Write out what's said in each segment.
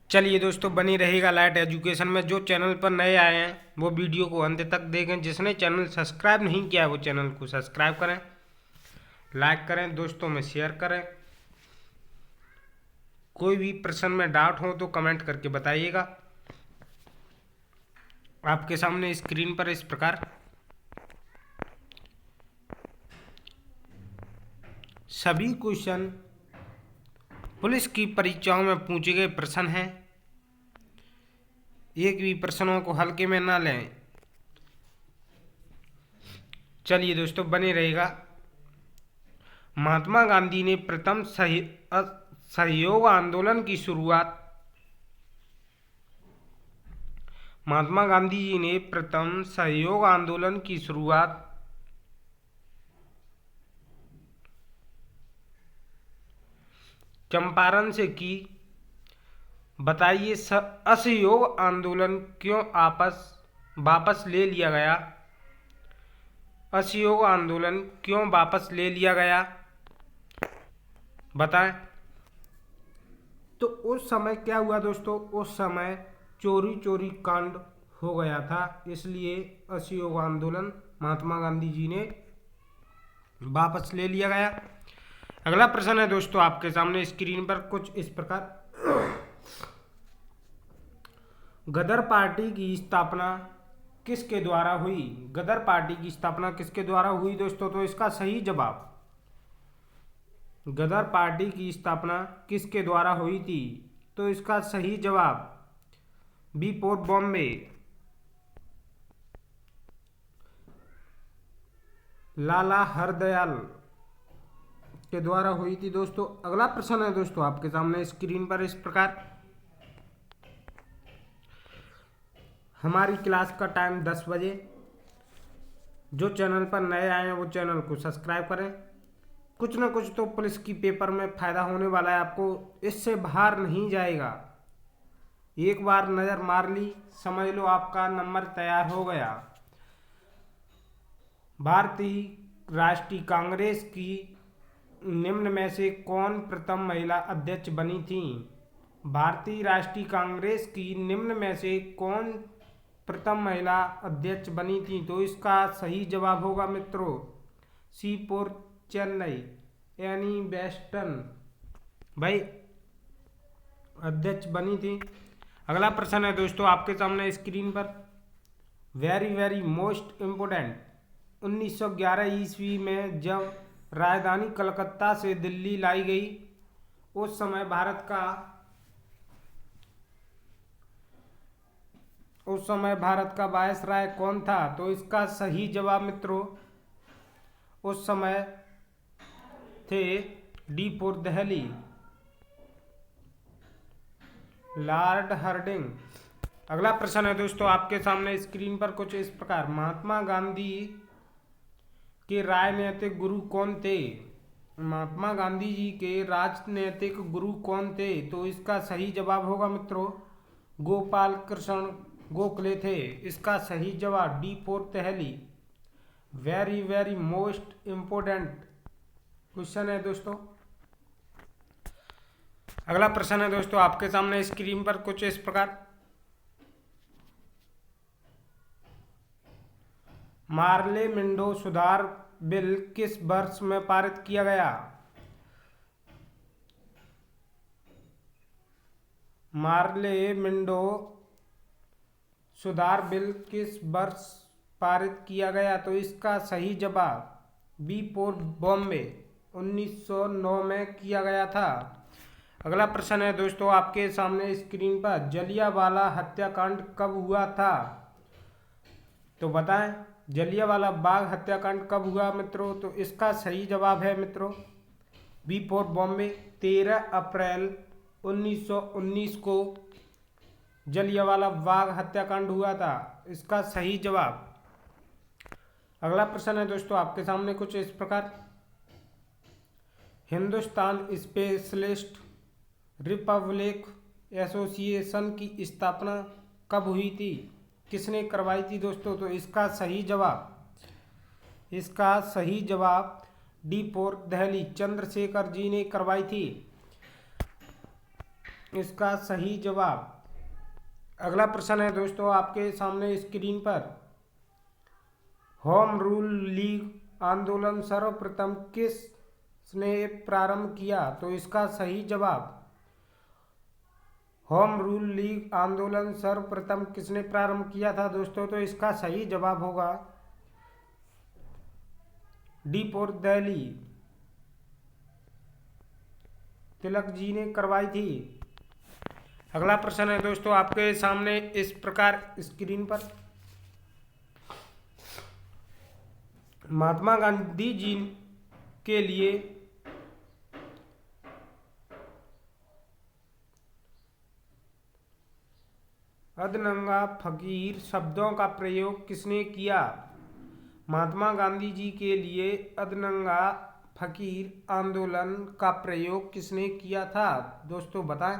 चलिए दोस्तों, बनी रहेगा लाइट एजुकेशन में। जो चैनल पर नए आए हैं वो वीडियो को अंत तक देखें। जिसने चैनल सब्सक्राइब नहीं किया है वो चैनल को सब्सक्राइब करें, लाइक करें, दोस्तों में शेयर करें। कोई भी प्रश्न में डाउट हो तो कमेंट करके बताइएगा। आपके सामने स्क्रीन पर इस प्रकार सभी क्वेश्चन पुलिस की परीक्षाओं में पूछे गए प्रश्न हैं। एक भी प्रश्नों को हल्के में ना लें। चलिए दोस्तों, बने रहेगा। महात्मा गांधी ने प्रथम सहयोग आंदोलन की शुरुआत महात्मा गांधी जी ने प्रथम सहयोग आंदोलन की शुरुआत चंपारण से की। बताइए, असहयोग आंदोलन क्यों वापस ले लिया गया? असहयोग आंदोलन क्यों वापस ले लिया गया, बताएं। तो उस समय क्या हुआ दोस्तों? उस समय चोरी चोरी कांड हो गया था, इसलिए असहयोग आंदोलन महात्मा गांधी जी ने वापस ले लिया गया। अगला प्रश्न है दोस्तों आपके सामने स्क्रीन पर कुछ इस प्रकार। गदर पार्टी की स्थापना किसके द्वारा हुई? गदर पार्टी की स्थापना किसके द्वारा हुई दोस्तों? तो इसका सही जवाब, गदर पार्टी की स्थापना किसके द्वारा हुई थी? तो इसका सही जवाब बी पोर्ट बॉम्बे, लाला हरदयाल के द्वारा हुई थी दोस्तों। अगला प्रश्न है दोस्तों आपके सामने स्क्रीन पर इस प्रकार। हमारी क्लास का टाइम 10 बजे। जो चैनल पर नए आए हैं वो चैनल को सब्सक्राइब करें। कुछ ना कुछ तो पुलिस की पेपर में फ़ायदा होने वाला है आपको, इससे बाहर नहीं जाएगा। एक बार नज़र मार ली, समझ लो आपका नंबर तैयार हो गया। भारतीय राष्ट्रीय कांग्रेस की निम्न में से कौन प्रथम महिला अध्यक्ष बनी थी? भारतीय राष्ट्रीय कांग्रेस की निम्न में से कौन प्रथम महिला अध्यक्ष बनी थी? तो इसका सही जवाब होगा मित्रों सी फोर चेन्नई, एनी बेस्टन भाई अध्यक्ष बनी थी। अगला प्रश्न है दोस्तों आपके सामने स्क्रीन पर। Very very most important. 1911 ईस्वी में जब राजधानी कलकत्ता से दिल्ली लाई गई, उस समय भारत का वायसराय कौन था? तो इसका सही जवाब मित्रों उस समय थे D for Delhi, Lord Hardinge. अगला प्रश्न है दोस्तों आपके सामने स्क्रीन पर कुछ इस प्रकार। महात्मा गांधी के राजनीतिक गुरु कौन थे? महात्मा गांधी जी के राजनीतिक गुरु कौन थे? तो इसका सही जवाब होगा मित्रों गोपाल कृष्ण गोखले थे। इसका सही जवाब D for Delhi. Very very most important question है दोस्तों। अगला प्रश्न है दोस्तों आपके सामने स्क्रीन पर कुछ इस प्रकार। मार्ले मिंडो सुधार बिल किस वर्ष में पारित किया गया? मार्ले मिंडो सुधार बिल किस वर्ष पारित किया गया? तो इसका सही जवाब बी फोर बॉम्बे, 1909 में किया गया था। अगला प्रश्न है दोस्तों आपके सामने स्क्रीन पर। जलियांवाला हत्याकांड कब हुआ था? तो बताएं, जलियांवाला बाग हत्याकांड कब हुआ मित्रों? तो इसका सही जवाब है मित्रों बी फोर बॉम्बे, 13 अप्रैल 1919 को जलियांवाला बाग हत्याकांड हुआ था। इसका सही जवाब। अगला प्रश्न है दोस्तों आपके सामने कुछ इस प्रकार। हिंदुस्तान स्पेशलिस्ट रिपब्लिक एसोसिएशन की स्थापना कब हुई थी? किसने करवाई थी दोस्तों? तो इसका सही जवाब डी फोर दिल्ली, चंद्रशेखर जी ने करवाई थी। इसका सही जवाब। अगला प्रश्न है दोस्तों आपके सामने स्क्रीन पर, होम रूल लीग आंदोलन सर्वप्रथम किसने प्रारंभ किया? तो इसका सही जवाब, होम रूल लीग आंदोलन सर्वप्रथम किसने प्रारंभ किया था दोस्तों? तो इसका सही जवाब होगा डी फॉर दिल्ली, तिलक जी ने करवाई थी। अगला प्रश्न है दोस्तों आपके सामने इस प्रकार स्क्रीन पर, महात्मा गांधी जी के लिए अदनंगा फकीर शब्दों का प्रयोग किसने किया? महात्मा गांधी जी के लिए अदनंगा फकीर आंदोलन का प्रयोग किसने किया था दोस्तों बताएं।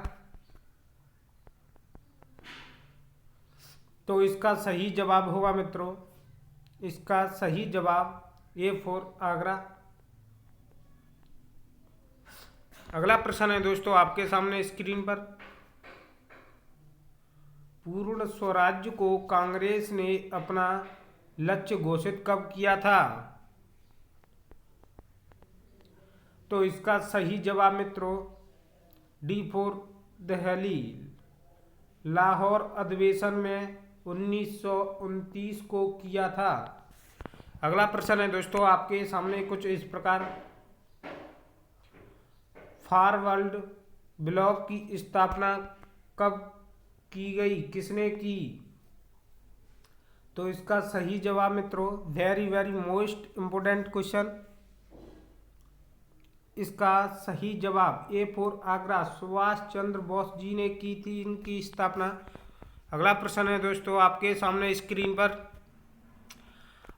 तो इसका सही जवाब होगा मित्रों, इसका सही जवाब ए फॉर आगरा। अगला प्रश्न है दोस्तों आपके सामने स्क्रीन पर, पूर्ण स्वराज्य को कांग्रेस ने अपना लक्ष्य घोषित कब किया था? तो इसका सही जवाब मित्रों डी फॉर दिल्ली, लाहौर अधिवेशन में 1929 को किया था। अगला प्रश्न है दोस्तों आपके सामने कुछ इस प्रकार, फॉरवर्ड ब्लॉक की स्थापना कब की गई, किसने की? तो इसका सही जवाब मित्रों, very very most important question, इसका सही जवाब ए फॉर आगरा, सुभाष चंद्र बोस जी ने की थी इनकी स्थापना। अगला प्रश्न है दोस्तों आपके सामने स्क्रीन पर,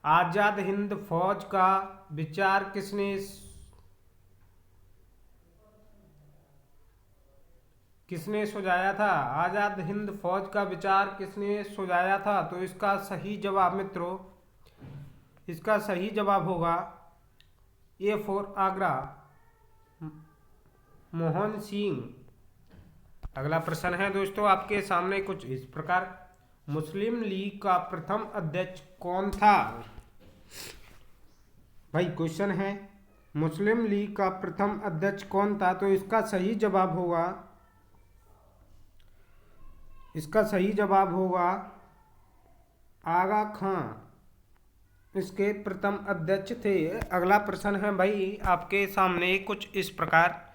आजाद हिंद फौज का विचार किसने सुझाया था? आजाद हिंद फौज का विचार किसने सुझाया था? तो इसका सही जवाब मित्रों, इसका सही जवाब होगा ए फॉर आगरा, मोहन सिंह। अगला प्रश्न है दोस्तों आपके सामने कुछ इस प्रकार, मुस्लिम लीग का प्रथम अध्यक्ष कौन था? भाई क्वेश्चन है, मुस्लिम लीग का प्रथम अध्यक्ष कौन था? तो इसका सही जवाब होगा, इसका सही जवाब होगा आगा खां, इसके प्रथम अध्यक्ष थे। अगला प्रश्न है भाई आपके सामने कुछ इस प्रकार,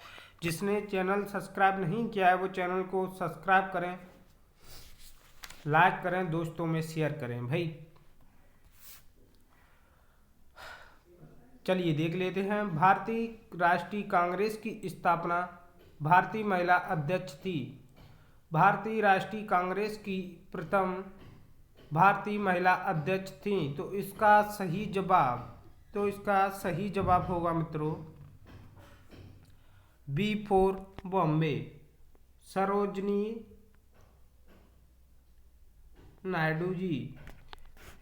जिसने चैनल सब्सक्राइब नहीं किया है वो चैनल को सब्सक्राइब करें, लाइक करें, दोस्तों में शेयर करें। भाई चलिए देख लेते हैं, भारतीय राष्ट्रीय कांग्रेस की स्थापना भारतीय महिला अध्यक्ष थी। भारतीय राष्ट्रीय कांग्रेस की प्रथम भारतीय महिला अध्यक्ष थी। तो इसका सही जवाब होगा मित्रों बी फॉर बॉम्बे, सरोजनी नायडू जी,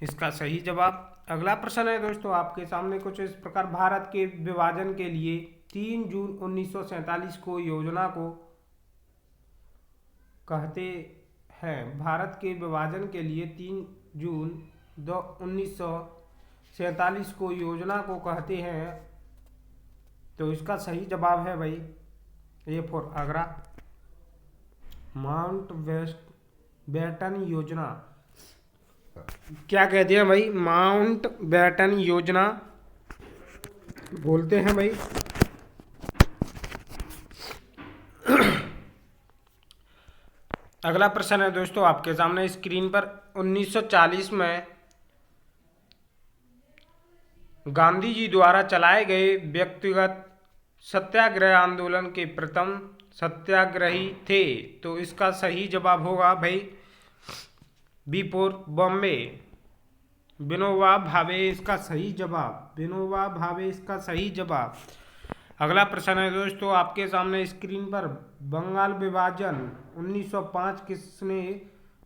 इसका सही जवाब। अगला प्रश्न है दोस्तों आपके सामने कुछ इस प्रकार, भारत के विभाजन के लिए 3 जून 1947 को योजना को कहते हैं। भारत के विभाजन के लिए 3 जून 1947 को योजना को कहते हैं। तो इसका सही जवाब है भाई A for Agra, Mount West Batten योजना। क्या कहते हैं भाई? माउंट बेटन योजना बोलते हैं भाई। अगला प्रश्न है दोस्तों आपके सामने स्क्रीन पर, 1940 में गांधी जी द्वारा चलाए गए व्यक्तिगत सत्याग्रह आंदोलन के प्रथम सत्याग्रही थे। तो इसका सही जवाब होगा भाई बी फॉर बॉम्बे, विनोबा भावे, इसका सही जवाब, विनोबा भावे इसका सही जवाब। अगला प्रश्न है दोस्तों आपके सामने स्क्रीन पर, बंगाल विभाजन 1905 किसने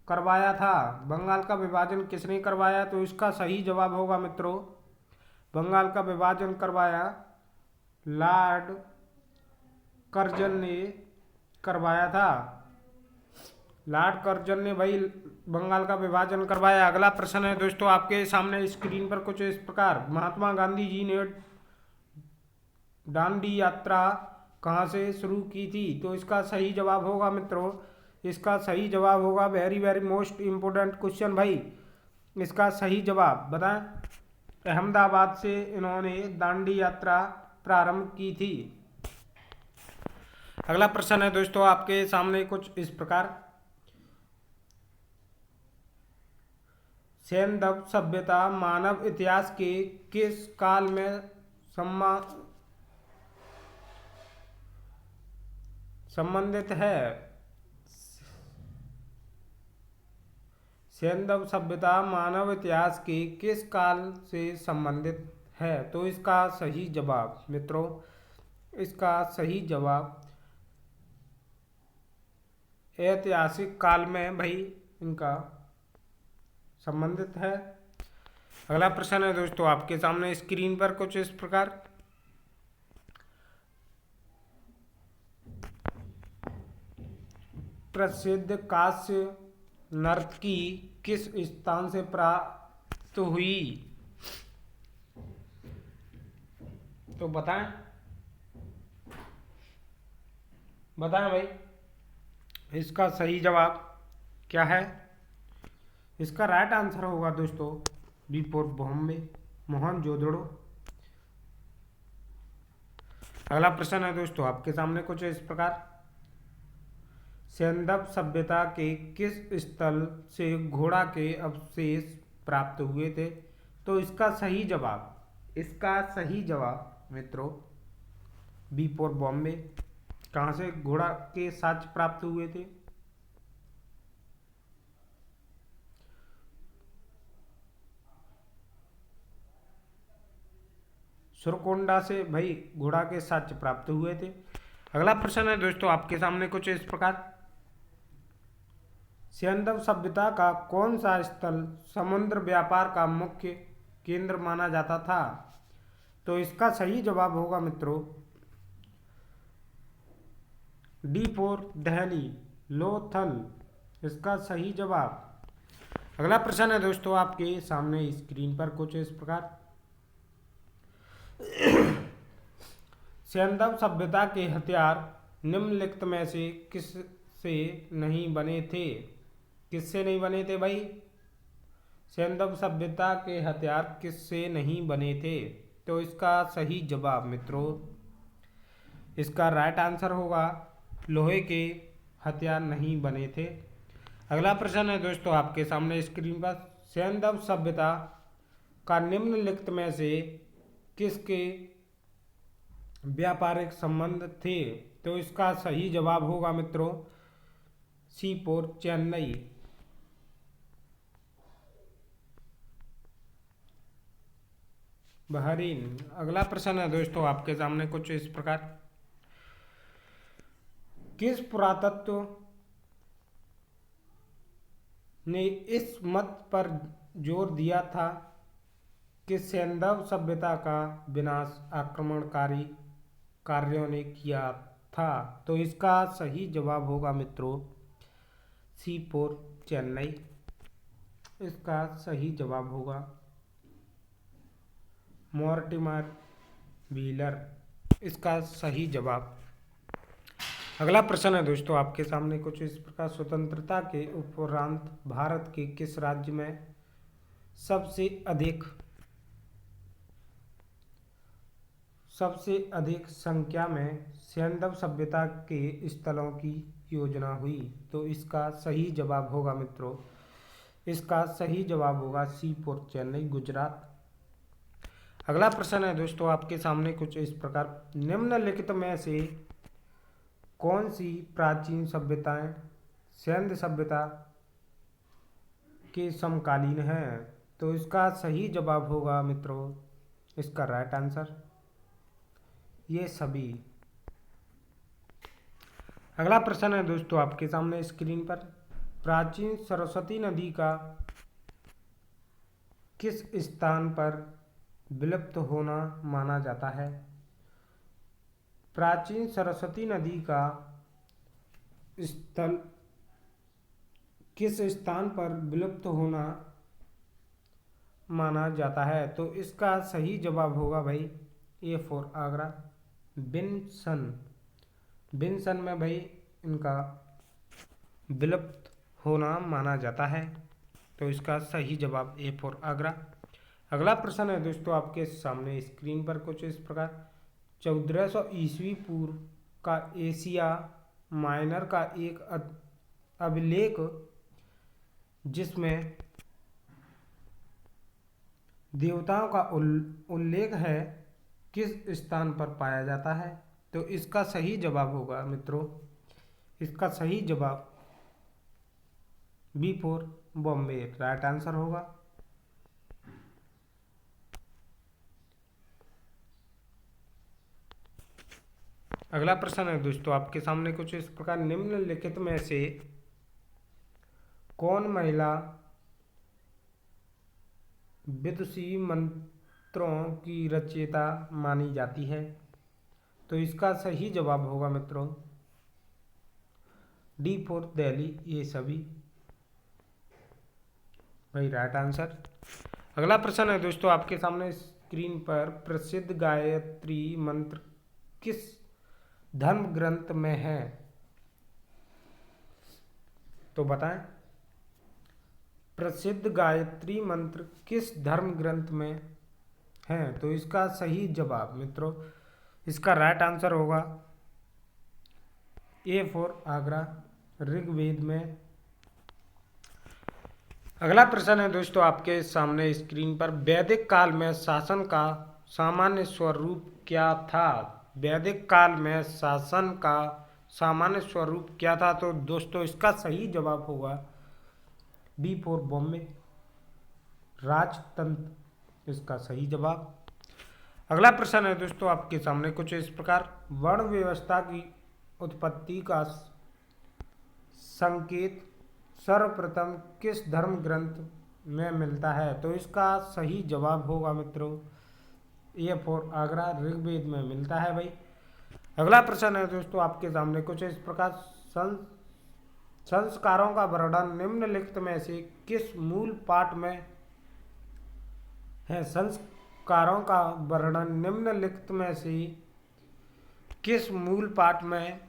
करवाया था? बंगाल का विभाजन किसने करवाया? तो इसका सही जवाब होगा मित्रों, बंगाल का विभाजन करवाया लॉर्ड कर्जन ने करवाया था। लॉर्ड कर्जन ने भाई बंगाल का विभाजन करवाया। अगला प्रश्न है दोस्तों आपके सामने स्क्रीन पर कुछ इस प्रकार, महात्मा गांधी जी ने दांडी यात्रा कहाँ से शुरू की थी? तो इसका सही जवाब होगा मित्रों, इसका सही जवाब होगा, very very most important question भाई, इसका सही जवाब बताएं, अहमदाबाद से इन्होंने दांडी यात्रा प्रारंभ की थी। अगला प्रश्न है दोस्तों आपके सामने कुछ इस प्रकार, सैंधव सभ्यता मानव इतिहास के किस काल में संबंधित है? सैंधव सभ्यता मानव इतिहास के किस काल से संबंधित है? तो इसका सही जवाब मित्रों, इसका सही जवाब ऐतिहासिक काल में भाई इनका संबंधित है। अगला प्रश्न है दोस्तों आपके सामने स्क्रीन पर कुछ इस प्रकार, प्रसिद्ध कांस्य नर्तकी किस स्थान से प्राप्त हुई? तो बताएं, बताएं भाई, इसका सही जवाब क्या है? इसका राइट आंसर होगा दोस्तों बी फॉर बॉम्बे, मोहनजोदड़ो। अगला प्रश्न है दोस्तों आपके सामने कुछ इस प्रकार, सैंधव सभ्यता के किस स्थल से घोड़ा के अवशेष प्राप्त हुए थे? तो इसका सही जवाब, इसका सही जवाब मित्रों बी फॉर बॉम्बे, कहाँ से घोड़ा के साक्ष्य प्राप्त हुए थे? सुरकोंडा से भाई घोड़ा के साक्ष्य प्राप्त हुए थे। अगला प्रश्न है दोस्तों आपके सामने कुछ इस प्रकार, सैंधव सभ्यता का कौन सा स्थल समुद्र व्यापार का मुख्य केंद्र माना जाता था? तो इसका सही जवाब होगा मित्रों डी फॉर दिल्ली, लोथल, इसका सही जवाब। अगला प्रश्न है दोस्तों आपके सामने स्क्रीन पर कुछ इस प्रकार, सैंधव सभ्यता के हथियार निम्नलिखित में से किससे नहीं बने थे? किससे नहीं बने थे भाई? सैंधव सभ्यता के हथियार किससे नहीं बने थे? तो इसका सही जवाब मित्रों, इसका राइट आंसर होगा लोहे के हथियार नहीं बने थे। अगला प्रश्न है दोस्तों आपके सामने स्क्रीन पर, सैंधव सभ्यता का निम्नलिखित में से किसके व्यापारिक संबंध थे? तो इसका सही जवाब होगा मित्रों सी फॉर चेन्नई। बहरीन। अगला प्रश्न है दोस्तों आपके सामने कुछ इस प्रकार, किस पुरातत्व ने इस मत पर जोर दिया था कि सैंधव सभ्यता का विनाश आक्रमणकारी कार्यों ने किया था? तो इसका सही जवाब होगा मित्रों सी फॉर चेन्नई, इसका सही जवाब होगा मॉर्टिमर व्हीलर, इसका सही जवाब। अगला प्रश्न है दोस्तों आपके सामने कुछ इस प्रकार, स्वतंत्रता के उपरांत भारत के किस राज्य में सबसे अधिक संख्या में सैंधव सभ्यता के स्थलों की योजना हुई? तो इसका सही जवाब होगा मित्रों, इसका सही जवाब होगा सी फॉर चेन्नई, गुजरात। अगला प्रश्न है दोस्तों आपके सामने कुछ इस प्रकार, निम्नलिखित में से कौन सी प्राचीन सभ्यताएं सैंधव सभ्यता के समकालीन हैं? तो इसका सही जवाब होगा मित्रों, इसका राइट आंसर ये सभी। अगला प्रश्न है दोस्तों आपके सामने स्क्रीन पर, प्राचीन सरस्वती नदी का किस स्थान पर विलुप्त होना माना जाता है? प्राचीन सरस्वती नदी का स्थल किस स्थान पर विलुप्त होना माना जाता है? तो इसका सही जवाब होगा भाई ए फॉर आगरा, बिनसन। बिनसन में भाई इनका विलुप्त होना माना जाता है। तो इसका सही जवाब ए फॉर आगरा। अगला प्रश्न है दोस्तों आपके सामने स्क्रीन पर कुछ इस प्रकार। 1400 ईस्वी पूर्व का एशिया माइनर का एक अभिलेख जिसमें देवताओं का उल्लेख है किस स्थान पर पाया जाता है? तो इसका सही जवाब होगा मित्रों, इसका सही जवाब B for Bombay right answer होगा। अगला प्रश्न है दोस्तों आपके सामने कुछ इस प्रकार। निम्नलिखित में से कौन महिला विदुषी मंत्रों की रचयिता मानी जाती है? तो इसका सही जवाब होगा मित्रों डी फॉर दिल्ली, ये सभी भाई राइट आंसर। अगला प्रश्न है दोस्तों आपके सामने स्क्रीन पर। प्रसिद्ध गायत्री मंत्र किस धर्म ग्रंथ में है? तो बताएं, प्रसिद्ध गायत्री मंत्र किस धर्म ग्रंथ में है? तो इसका सही जवाब मित्रों, इसका राइट आंसर होगा ए फॉर आगरा, ऋग्वेद में। अगला प्रश्न है दोस्तों आपके सामने स्क्रीन पर। वैदिक काल में शासन का सामान्य स्वरूप क्या था? वैदिक काल में शासन का सामान्य स्वरूप क्या था? तो दोस्तों इसका सही जवाब होगा बी फॉर बॉम्बे, राजतंत्र, इसका सही जवाब। अगला प्रश्न है दोस्तों आपके सामने कुछ इस प्रकार। वर्ण व्यवस्था की उत्पत्ति का संकेत सर्वप्रथम किस धर्म ग्रंथ में मिलता है? तो इसका सही जवाब होगा मित्रों ए फॉर आगरा, ऋग्वेद में मिलता है भाई। अगला प्रश्न है दोस्तों आपके सामने कुछ इस प्रकार। संस्कारों का वर्णन निम्नलिखित में से किस मूल पाठ में है? संस्कारों का वर्णन निम्नलिखित में से किस मूल पाठ में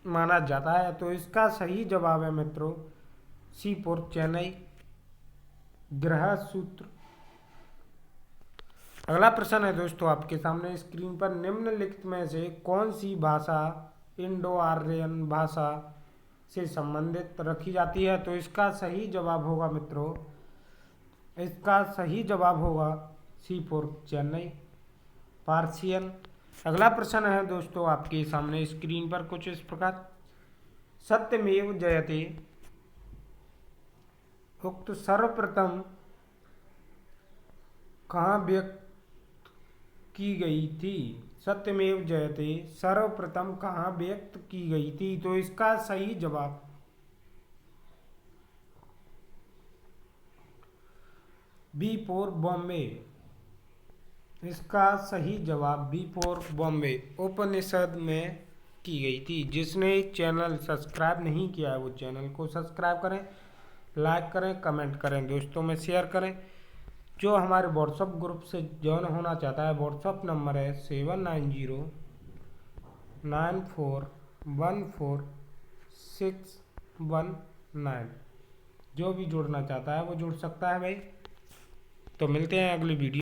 माना जाता है? तो इसका सही जवाब है मित्रों सी फॉर चेन्नई, ग्रह सूत्र। अगला प्रश्न है दोस्तों आपके सामने स्क्रीन पर। निम्नलिखित में से कौन सी भाषा इंडो आर्यन भाषा से संबंधित रखी जाती है? तो इसका सही जवाब होगा मित्रों, इसका सही जवाब होगा सी फॉर चेन्नई, पार्सियन। अगला प्रश्न है दोस्तों आपके सामने स्क्रीन पर कुछ इस प्रकार। सत्यमेव जयते उक्त सर्वप्रथम कहाँ व्यक्त की गई थी? सत्यमेव जयते सर्वप्रथम कहाँ व्यक्त की गई थी? तो इसका सही जवाब बी फॉर बॉम्बे, इसका सही जवाब बी फॉर बॉम्बे उपनिषद में की गई थी। जिसने चैनल सब्सक्राइब नहीं किया है वो चैनल को सब्सक्राइब करें, लाइक करें, कमेंट करें, दोस्तों में शेयर करें। जो हमारे व्हाट्सअप ग्रुप से ज्वाइन होना चाहता है, व्हाट्सअप नंबर है 7909414619। जो भी जुड़ना चाहता है वो जुड़ सकता है भाई। तो मिलते हैं अगली वीडियो।